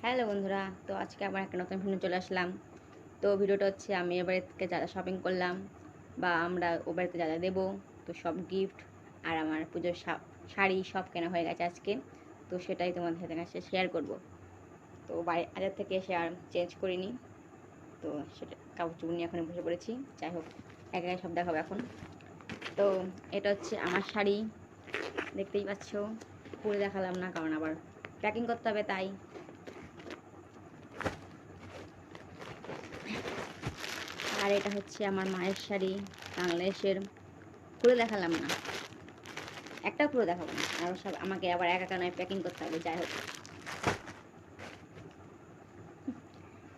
Hello বন্ধুরা, তো আজকে আবার একটা নতুন ভিডিও চলে আসলাম। তো ভিডিওটা হচ্ছে আমি এবারে থেকে যা যা শপিং করলাম বা আমরা ও বাড়িতে যা যা দেবো, তো সব গিফট আর আমার পুজোর শাড়ি সব কেনা হয়ে গেছে আজকে। তো সেটাই তোমাদের সাথে কাছে শেয়ার করব। তো বাড়ি আজার থেকে এসে আর চেঞ্জ করিনি, তো সেটা কাপড় চোপড় নিয়ে এখন বসে পড়েছি। যাই হোক, একা একা সব দেখাবো এখন। তো এটা হচ্ছে আমার শাড়ি, দেখতেই পাচ্ছ। পরে দেখালাম না কারণ আবার প্যাকিং করতে হবে, তাই। আর এটা হচ্ছে আমার মায়ের শাড়ি, বাংলাদেশের। খুলে দেখালাম না, একটা খুলে দেখাবো না, আরও সব আমাকে আবার একা একা নয় প্যাকিং করতে হবে। যাই হোক,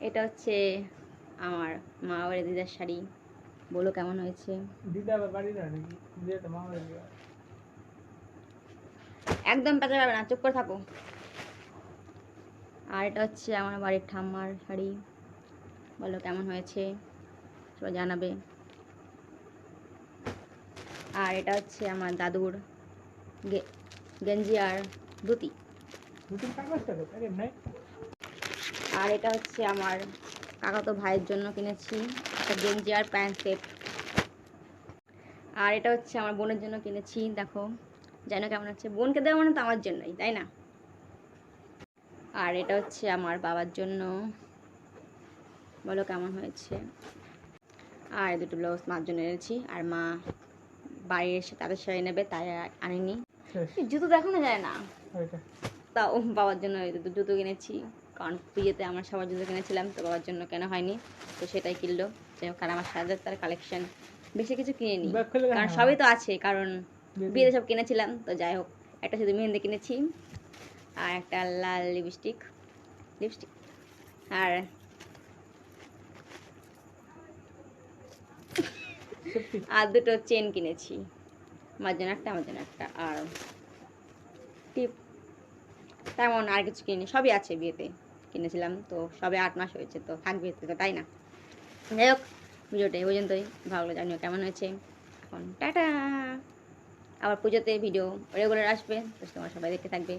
এটা হচ্ছে আমার মা বাড়ি দিদার শাড়ি। বলো কেমন হয়েছে। একদম পেঁচা যাবে না, চুপ করে থাকো। আর এটা হচ্ছে আমার বাড়ির ঠাম্মার শাড়ি। বলো কেমন হয়েছে, সবাই জানাবে। আর এটা হচ্ছে আমার দাদুর গেঞ্জি আর ধুতি। আর এটা হচ্ছে আমার কাকাতো ভাইয়ের জন্য কিনেছি একটা গেঞ্জি আর প্যান্ট সেট। আর এটা হচ্ছে আমার বোনের জন্য কিনেছি, দেখো জানি না কেমন হচ্ছে। বোনকে দেওয়া মানে তো আমার জন্যই, তাই না। আর এটা হচ্ছে আমার বাবার জন্য, বলো কেমন হয়েছে। আর দুটো ব্লাউজ মার জন্য এনেছি, আর মা বাড়ি এসে তাদের শাড়ি নেবে, তাই আনিনি। জুতো দেখানো যায় না, তাও বাবার জন্য এই দুটো জুতো কিনেছি। কারণ পুজোতে আমার সবার জুতো কিনেছিলাম, তো বাবার জন্য কেনা হয়নি, তো সেটাই কিনলো। যাই হোক, আর আমার সাজার তার কালেকশন বেশি কিছু কিনিনি, কারণ সবই তো আছে, কারণ বিয়েতে সব কিনেছিলাম। তো যাই হোক, একটা শুধু মেহেন্দি কিনেছি আর একটা লাল লিপস্টিক আর দুটো চেন কিনেছি, আমার জন্য একটা, আমার জন্য একটা। আর টিপ তেমন আর কিছু কিনি, সবই আছে বিয়েতে কিনেছিলাম। তো সবে 8 মাস হয়েছে, তো থাকবে তো, তাই না। যাই হোক, ভিডিওটা এই পর্যন্তই। ভালো জানিও কেমন হয়েছে। এখন টাটা। আবার পুজোতে ভিডিও রেগুলার আসবে, তো তোমরা সবাই দেখতে থাকবে।